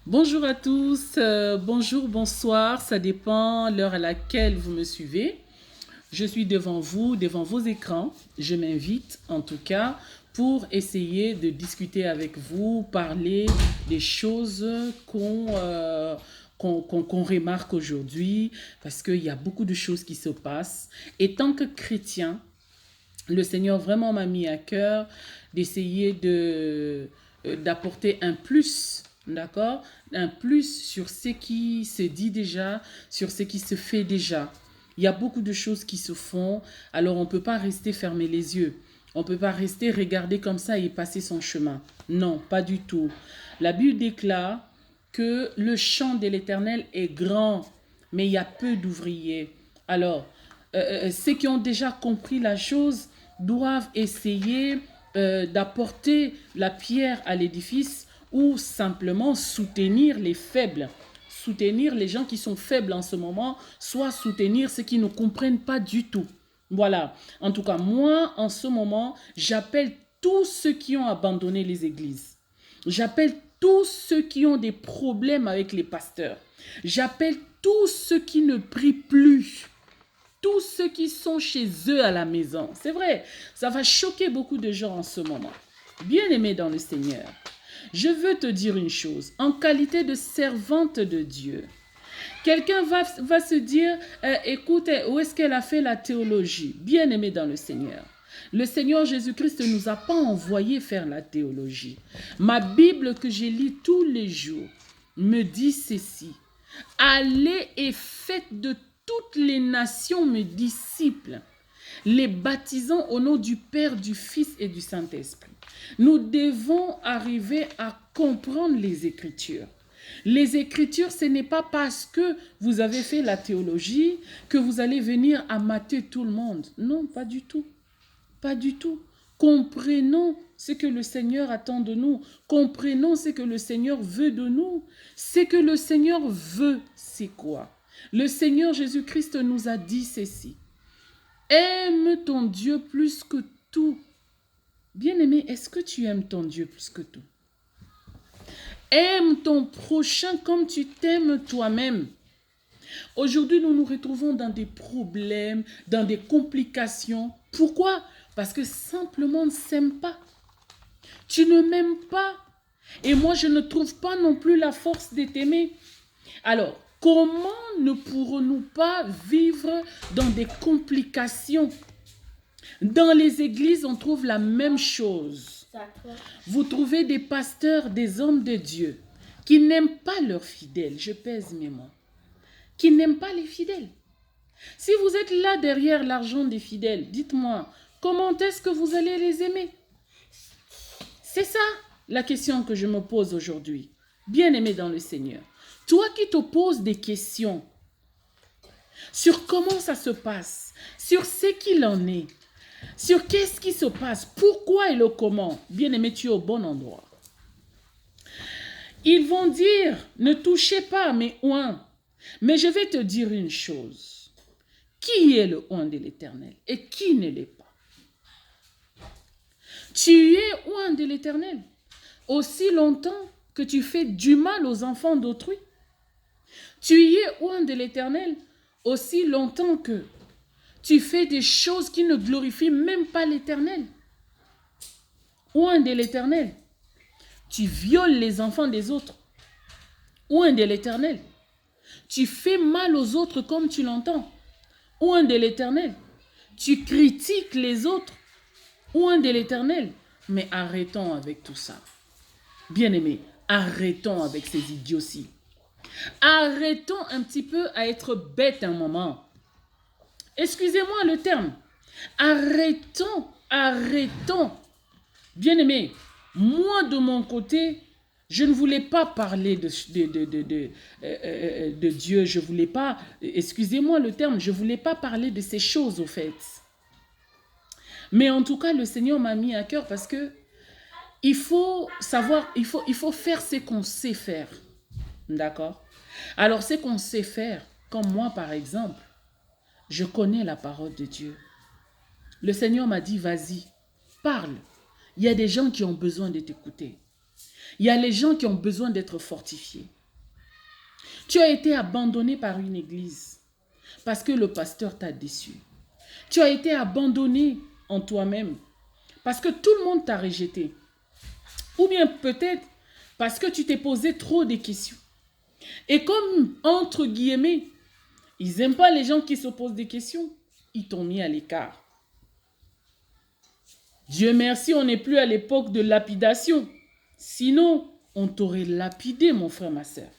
Bonjour à tous, bonjour, bonsoir, ça dépend l'heure à laquelle vous me suivez. Je suis devant vous, devant vos écrans. Je m'invite en tout cas pour essayer de discuter avec vous, parler des choses qu'on remarque aujourd'hui, parce qu'il y a beaucoup de choses qui se passent. Et tant que chrétien, le Seigneur vraiment m'a mis à cœur d'essayer d'apporter un plus, d'accord? Un plus sur ce qui se dit déjà, sur ce qui se fait déjà. Il y a beaucoup de choses qui se font, alors on ne peut pas rester fermer les yeux. On ne peut pas rester regarder comme ça et passer son chemin. Non, pas du tout. La Bible déclare que le champ de l'Éternel est grand, mais il y a peu d'ouvriers. Alors, ceux qui ont déjà compris la chose doivent essayer d'apporter la pierre à l'édifice ou simplement soutenir les faibles, soutenir les gens qui sont faibles en ce moment, soit soutenir ceux qui ne comprennent pas du tout. Voilà. En tout cas, moi, en ce moment, j'appelle tous ceux qui ont abandonné les églises. J'appelle tous ceux qui ont des problèmes avec les pasteurs. J'appelle tous ceux qui ne prient plus. Tous ceux qui sont chez eux à la maison. C'est vrai, ça va choquer beaucoup de gens en ce moment. Bien-aimé dans le Seigneur, je veux te dire une chose. En qualité de servante de Dieu, quelqu'un va se dire, écoute, où est-ce qu'elle a fait la théologie? Bien-aimé dans le Seigneur. Le Seigneur Jésus-Christ ne nous a pas envoyé faire la théologie. Ma Bible que j'ai lis tous les jours me dit ceci. Allez et faites de toutes les nations mes disciples, les baptisant au nom du Père, du Fils et du Saint-Esprit. Nous devons arriver à comprendre les Écritures. Les Écritures, ce n'est pas parce que vous avez fait la théologie que vous allez venir amater tout le monde. Non, pas du tout. Pas du tout. Comprenons ce que le Seigneur attend de nous. Comprenons ce que le Seigneur veut de nous. Ce que le Seigneur veut, c'est quoi? Le Seigneur Jésus-Christ nous a dit ceci. Aime ton Dieu plus que tout. Bien-aimé, est-ce que tu aimes ton Dieu plus que tout? Aime ton prochain comme tu t'aimes toi-même. Aujourd'hui, nous nous retrouvons dans des problèmes, dans des complications. Pourquoi? Parce que simplement on ne s'aime pas. Tu ne m'aimes pas. Et moi, je ne trouve pas non plus la force de t'aimer. Alors, comment ne pourrons-nous pas vivre dans des complications? Dans les églises, on trouve la même chose. Vous trouvez des pasteurs, des hommes de Dieu, qui n'aiment pas leurs fidèles. Je pèse mes mots. Qui n'aiment pas les fidèles. Si vous êtes là derrière l'argent des fidèles, dites-moi, comment est-ce que vous allez les aimer? C'est ça la question que je me pose aujourd'hui. Bien-aimé dans le Seigneur, toi qui te poses des questions sur comment ça se passe, sur ce qu'il en est, sur qu'est-ce qui se passe, pourquoi et le comment, bien-aimé, tu es au bon endroit. Ils vont dire, ne touchez pas mes oins. Mais je vais te dire une chose. Qui est le oint de l'Éternel et qui ne l'est pas? Tu es oint de l'Éternel aussi longtemps que tu fais du mal aux enfants d'autrui. Tu es oint de l'Éternel aussi longtemps que tu fais des choses qui ne glorifient même pas l'Éternel. Oint de l'Éternel. Tu violes les enfants des autres. Oint de l'Éternel. Tu fais mal aux autres comme tu l'entends. Oint de l'Éternel. Tu critiques les autres. Oint de l'Éternel. Mais arrêtons avec tout ça. Bien-aimés, arrêtons avec ces idioties. Arrêtons un petit peu à être bêtes un moment. Excusez-moi le terme. Arrêtons. Bien-aimés, moi de mon côté, je ne voulais pas parler de Dieu. Je ne voulais pas, excusez-moi le terme, je ne voulais pas parler de ces choses au fait. Mais en tout cas, le Seigneur m'a mis à cœur parce que il faut savoir, il faut faire ce qu'on sait faire. D'accord? Alors, ce qu'on sait faire, comme moi par exemple, je connais la parole de Dieu. Le Seigneur m'a dit, vas-y, parle. Il y a des gens qui ont besoin de t'écouter. Il y a les gens qui ont besoin d'être fortifiés. Tu as été abandonné par une église parce que le pasteur t'a déçu. Tu as été abandonné en toi-même parce que tout le monde t'a rejeté. Ou bien peut-être parce que tu t'es posé trop de questions. Et comme, entre guillemets, ils n'aiment pas les gens qui se posent des questions, ils t'ont mis à l'écart. Dieu merci, on n'est plus à l'époque de lapidation. Sinon, on t'aurait lapidé, mon frère, ma sœur.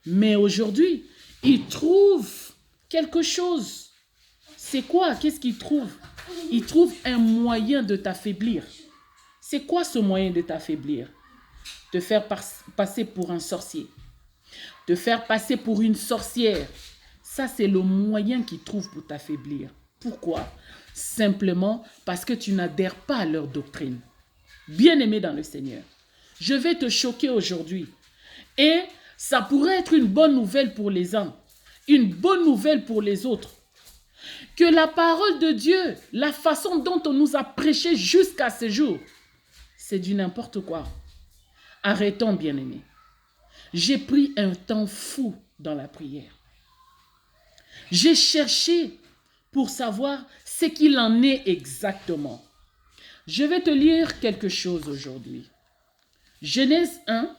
Mais aujourd'hui, ils trouvent quelque chose. C'est quoi? Qu'est-ce qu'ils trouvent? Ils trouvent un moyen de t'affaiblir. C'est quoi ce moyen de t'affaiblir? Te faire passer pour un sorcier. Te faire passer pour une sorcière. Ça, c'est le moyen qu'ils trouvent pour t'affaiblir. Pourquoi? Simplement parce que tu n'adhères pas à leur doctrine. Bien-aimé dans le Seigneur, je vais te choquer aujourd'hui. Et ça pourrait être une bonne nouvelle pour les uns, une bonne nouvelle pour les autres. Que la parole de Dieu, la façon dont on nous a prêché jusqu'à ce jour, c'est du n'importe quoi. Arrêtons, bien-aimés. J'ai pris un temps fou dans la prière. J'ai cherché pour savoir ce qu'il en est exactement. Je vais te lire quelque chose aujourd'hui. Genèse 1,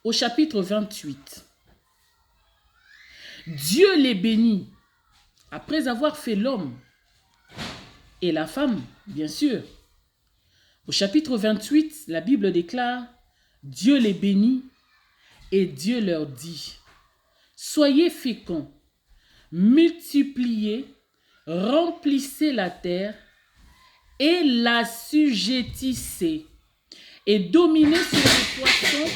au chapitre 28. Dieu les bénit après avoir fait l'homme et la femme, bien sûr. Au chapitre 28, la Bible déclare, Dieu les bénit et Dieu leur dit, soyez féconds, multipliez, remplissez la terre et l'assujettissez et dominez sur les poissons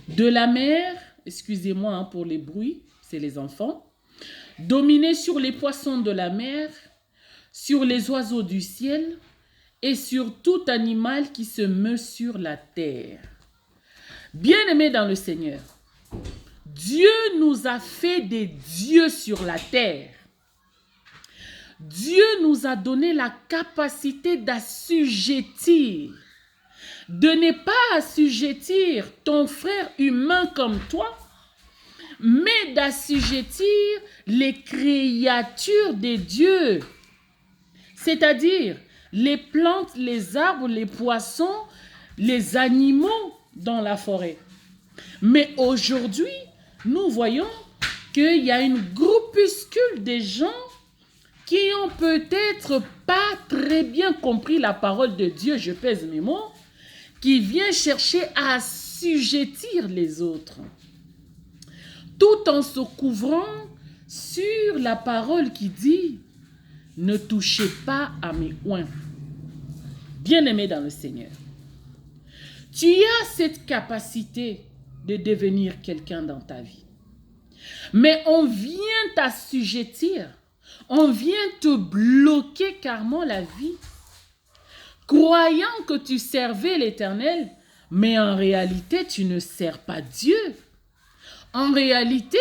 de la mer, excusez-moi pour les bruits, c'est les enfants, dominez sur les poissons de la mer, sur les oiseaux du ciel et sur tout animal qui se meut sur la terre. Bien-aimés dans le Seigneur, Dieu nous a fait des dieux sur la terre. Dieu nous a donné la capacité d'assujettir, de ne pas assujettir ton frère humain comme toi, mais d'assujettir les créatures des dieux, c'est-à-dire les plantes, les arbres, les poissons, les animaux dans la forêt. Mais aujourd'hui, nous voyons qu'il y a une groupuscule de gens qui ont peut-être pas très bien compris la parole de Dieu, je pèse mes mots, qui vient chercher à assujettir les autres, tout en se couvrant sur la parole qui dit « Ne touchez pas à mes oins ». Bien-aimé dans le Seigneur, tu as cette capacité de devenir quelqu'un dans ta vie. Mais on vient t'assujettir, on vient te bloquer carrément la vie, croyant que tu servais l'Éternel, mais en réalité, tu ne sers pas Dieu. En réalité,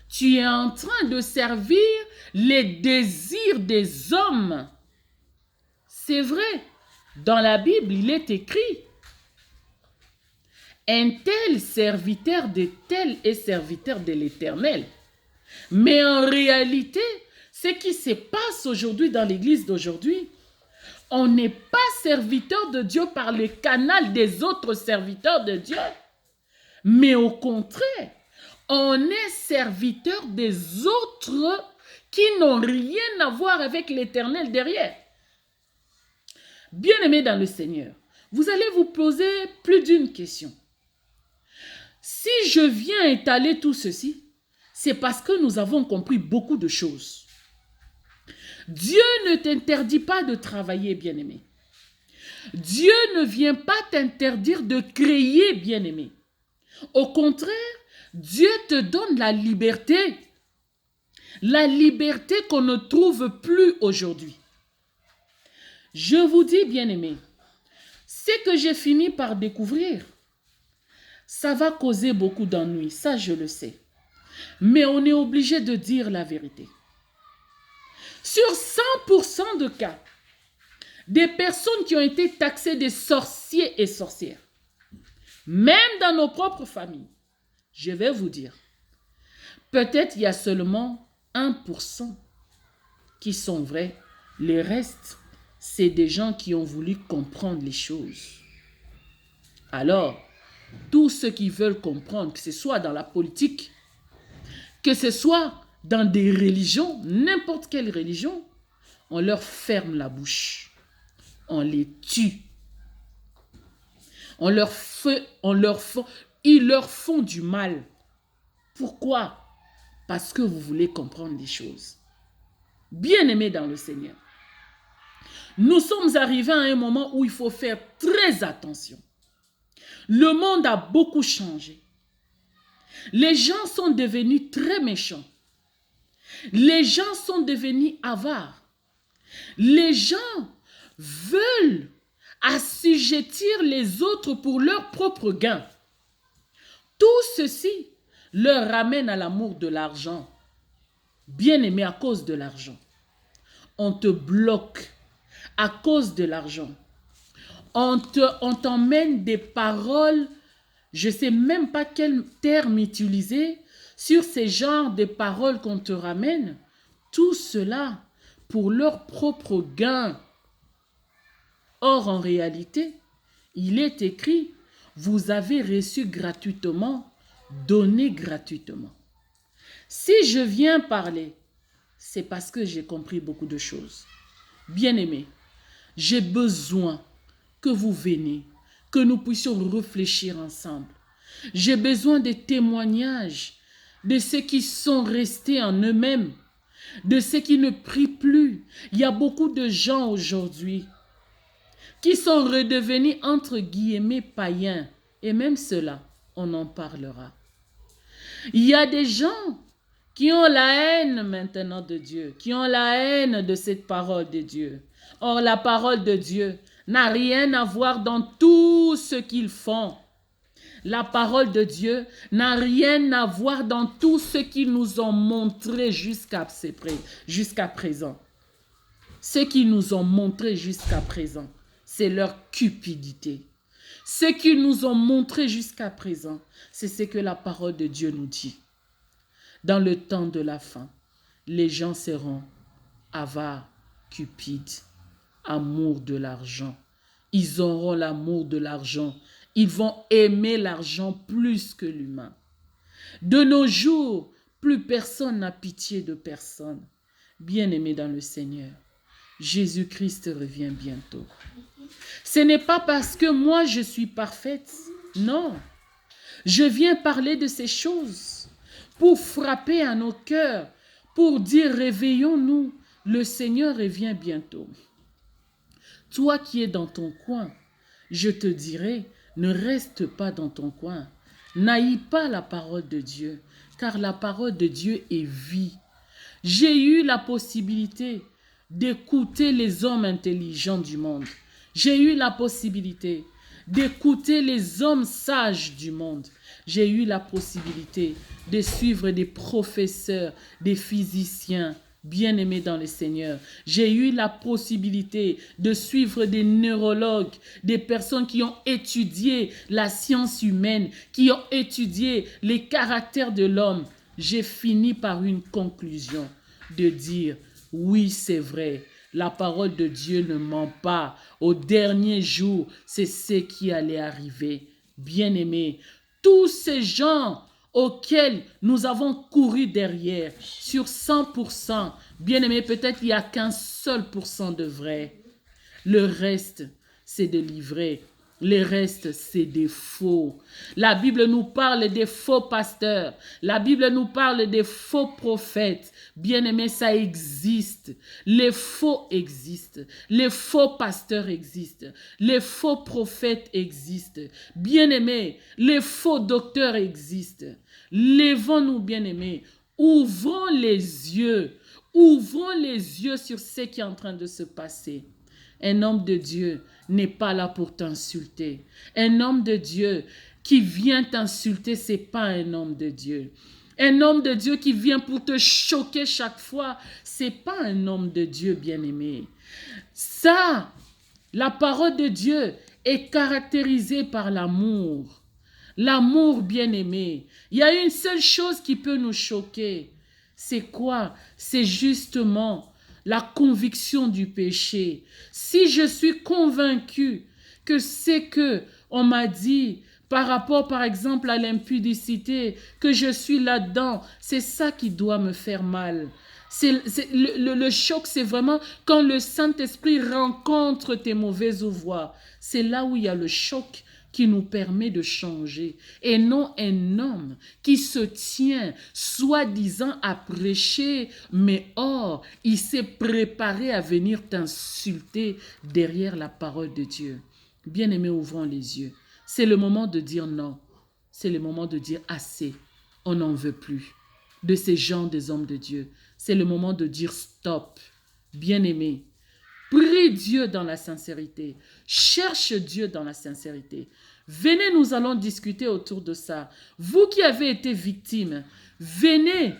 tu es en train de servir les désirs des hommes. C'est vrai, dans la Bible, il est écrit, un tel serviteur de tel est serviteur de l'Éternel. Mais en réalité, ce qui se passe aujourd'hui dans l'église d'aujourd'hui, on n'est pas serviteur de Dieu par le canal des autres serviteurs de Dieu. Mais au contraire, on est serviteur des autres qui n'ont rien à voir avec l'Éternel derrière. Bien-aimés dans le Seigneur, vous allez vous poser plus d'une question. Si je viens étaler tout ceci, c'est parce que nous avons compris beaucoup de choses. Dieu ne t'interdit pas de travailler, bien-aimé. Dieu ne vient pas t'interdire de créer, bien-aimé. Au contraire, Dieu te donne la liberté qu'on ne trouve plus aujourd'hui. Je vous dis, bien-aimé, ce que j'ai fini par découvrir, ça va causer beaucoup d'ennuis, ça je le sais. Mais on est obligé de dire la vérité. Sur 100% de cas, des personnes qui ont été taxées de sorciers et sorcières, Même dans nos propres familles, je vais vous dire, peut-être il y a seulement 1% qui sont vrais. Les restes, c'est des gens qui ont voulu comprendre les choses. Alors, tous ceux qui veulent comprendre, que ce soit dans la politique, que ce soit dans des religions, n'importe quelle religion, on leur ferme la bouche. On les tue. Ils leur font du mal. Pourquoi? Parce que vous voulez comprendre les choses. Bien-aimés dans le Seigneur, nous sommes arrivés à un moment où il faut faire très attention. Le monde a beaucoup changé. Les gens sont devenus très méchants. Les gens sont devenus avares. Les gens veulent assujettir les autres pour leur propre gain. Tout ceci leur ramène à l'amour de l'argent. Bien-aimé, à cause de l'argent. On te bloque à cause de l'argent. On t'emmène des paroles, je ne sais même pas quel terme utiliser, sur ces genres de paroles qu'on te ramène. Tout cela pour leur propre gain. Or, en réalité, il est écrit, vous avez reçu gratuitement, donnez gratuitement. Si je viens parler, c'est parce que j'ai compris beaucoup de choses. Bien-aimés, j'ai besoin que vous veniez, que nous puissions réfléchir ensemble. J'ai besoin des témoignages de ceux qui sont restés en eux-mêmes, de ceux qui ne prient plus. Il y a beaucoup de gens aujourd'hui qui sont redevenus entre guillemets païens. Et même cela, on en parlera. Il y a des gens qui ont la haine maintenant de Dieu, qui ont la haine de cette parole de Dieu. Or, la parole de Dieu n'a rien à voir dans tout ce qu'ils font. La parole de Dieu n'a rien à voir dans tout ce qu'ils nous ont montré jusqu'à présent. Ce qu'ils nous ont montré jusqu'à présent, c'est leur cupidité. Ce qu'ils nous ont montré jusqu'à présent, c'est ce que la parole de Dieu nous dit. Dans le temps de la fin, les gens seront avares, cupides, amour de l'argent. Ils auront l'amour de l'argent. Ils vont aimer l'argent plus que l'humain. De nos jours, plus personne n'a pitié de personne. Bien-aimés dans le Seigneur, Jésus-Christ revient bientôt. Ce n'est pas parce que moi je suis parfaite. Non. Je viens parler de ces choses pour frapper à nos cœurs, pour dire réveillons-nous, le Seigneur revient bientôt. Toi qui es dans ton coin, je te dirai, ne reste pas dans ton coin. N'haïs pas la parole de Dieu, car la parole de Dieu est vie. J'ai eu la possibilité d'écouter les hommes intelligents du monde. J'ai eu la possibilité d'écouter les hommes sages du monde. J'ai eu la possibilité de suivre des professeurs, des physiciens, bien-aimés dans le Seigneur. J'ai eu la possibilité de suivre des neurologues, des personnes qui ont étudié la science humaine, qui ont étudié les caractères de l'homme. J'ai fini par une conclusion de dire, oui, c'est vrai, la parole de Dieu ne ment pas. Au dernier jour, c'est ce qui allait arriver. Bien-aimés, tous ces gens auxquels nous avons couru derrière, sur 100%, bien-aimés, peut-être il n'y a qu'un seul pourcent de vrai. Le reste, c'est de l'ivraie. Le reste, c'est des faux. La Bible nous parle des faux pasteurs. La Bible nous parle des faux prophètes. Bien-aimés, ça existe. Les faux existent. Les faux pasteurs existent. Les faux prophètes existent. Bien-aimés, les faux docteurs existent. Lèvons-nous, bien-aimés. Ouvrons les yeux. Ouvrons les yeux sur ce qui est en train de se passer. Un homme de Dieu n'est pas là pour t'insulter. Un homme de Dieu qui vient t'insulter, ce n'est pas un homme de Dieu. Un homme de Dieu qui vient pour te choquer chaque fois, ce n'est pas un homme de Dieu, bien-aimé. Ça, la parole de Dieu est caractérisée par l'amour. L'amour, bien-aimé. Il y a une seule chose qui peut nous choquer. C'est quoi? C'est justement la conviction du péché. Si je suis convaincu que c'est que on m'a dit par rapport, par exemple, à l'impudicité, que je suis là-dedans, c'est ça qui doit me faire mal. Le choc, c'est vraiment quand le Saint-Esprit rencontre tes mauvaises voies. C'est là où il y a le choc qui nous permet de changer. Et non un homme qui se tient, soi-disant, à prêcher, mais or, il s'est préparé à venir t'insulter derrière la parole de Dieu. Bien-aimés, ouvrons les yeux. C'est le moment de dire non. C'est le moment de dire assez. On n'en veut plus de ces gens, des hommes de Dieu. C'est le moment de dire stop. Bien-aimé, prie Dieu dans la sincérité. Cherche Dieu dans la sincérité. Venez, nous allons discuter autour de ça. Vous qui avez été victime, venez,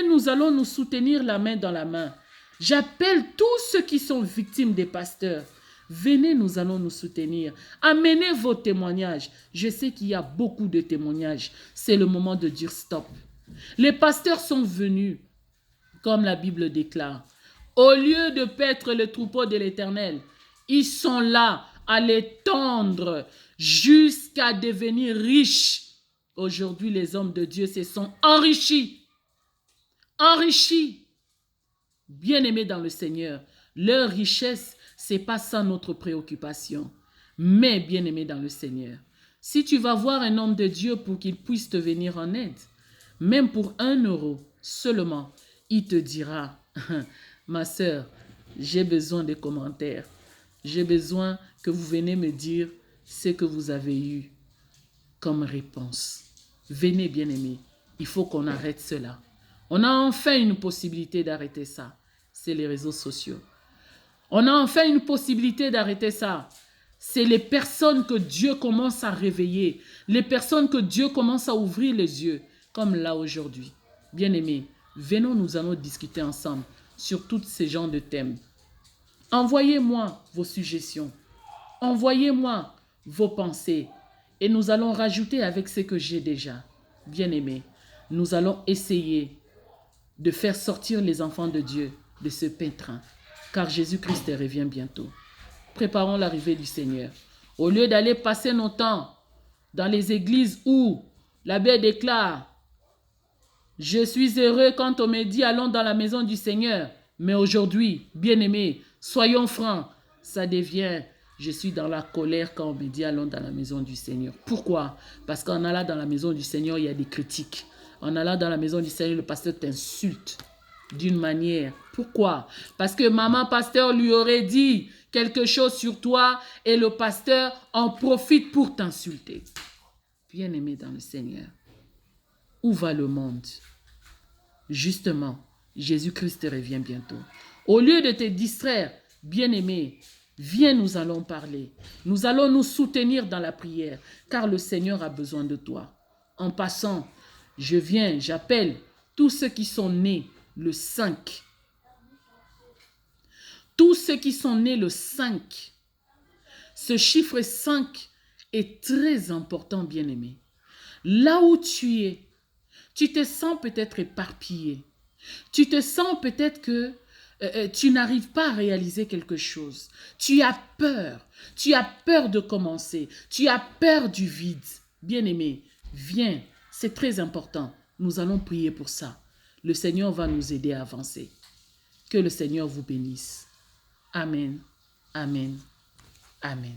nous allons nous soutenir la main dans la main. J'appelle tous ceux qui sont victimes des pasteurs. Venez, nous allons nous soutenir. Amenez vos témoignages. Je sais qu'il y a beaucoup de témoignages. C'est le moment de dire stop. Les pasteurs sont venus, comme la Bible déclare. Au lieu de paître le troupeau de l'Éternel, ils sont là à les tendre jusqu'à devenir riches. Aujourd'hui, les hommes de Dieu se sont enrichis. Enrichis. Bien-aimés dans le Seigneur. Leur richesse, c'est pas ça notre préoccupation. Mais bien-aimés dans le Seigneur, si tu vas voir un homme de Dieu pour qu'il puisse te venir en aide, même pour 1 euro seulement, il te dira, ma sœur, j'ai besoin de commentaires. J'ai besoin que vous venez me dire ce que vous avez eu comme réponse. Venez, bien-aimés, il faut qu'on arrête cela. On a enfin une possibilité d'arrêter ça. C'est les réseaux sociaux. On a enfin une possibilité d'arrêter ça. C'est les personnes que Dieu commence à réveiller. Les personnes que Dieu commence à ouvrir les yeux. Comme là aujourd'hui. Bien-aimés, venons, nous allons discuter ensemble sur tous ces genres de thèmes. Envoyez-moi vos suggestions. Envoyez-moi vos pensées. Et nous allons rajouter avec ce que j'ai déjà. Bien-aimés, nous allons essayer de faire sortir les enfants de Dieu de ce pétrin. Car Jésus-Christ revient bientôt. Préparons l'arrivée du Seigneur. Au lieu d'aller passer nos temps dans les églises où l'abbé déclare « Je suis heureux quand on me dit allons dans la maison du Seigneur ». Mais aujourd'hui, bien-aimés, soyons francs, ça devient « Je suis dans la colère quand on me dit allons dans la maison du Seigneur ». Pourquoi? Parce qu'en allant dans la maison du Seigneur, il y a des critiques. En allant dans la maison du Seigneur, le pasteur t'insulte d'une manière. Pourquoi? Parce que maman pasteur lui aurait dit quelque chose sur toi et le pasteur en profite pour t'insulter. Bien-aimé dans le Seigneur, où va le monde? Justement, Jésus-Christ revient bientôt. Au lieu de te distraire, bien-aimé, viens, nous allons parler. Nous allons nous soutenir dans la prière, car le Seigneur a besoin de toi. En passant, j'appelle tous ceux qui sont nés le 5. Tous ceux qui sont nés le 5. Ce chiffre 5 est très important, bien-aimé. Là où tu es, tu te sens peut-être éparpillé. Tu te sens peut-être que tu n'arrives pas à réaliser quelque chose. Tu as peur. Tu as peur de commencer. Tu as peur du vide. Bien-aimé, viens. C'est très important. Nous allons prier pour ça. Le Seigneur va nous aider à avancer. Que le Seigneur vous bénisse. Amen. Amen. Amen.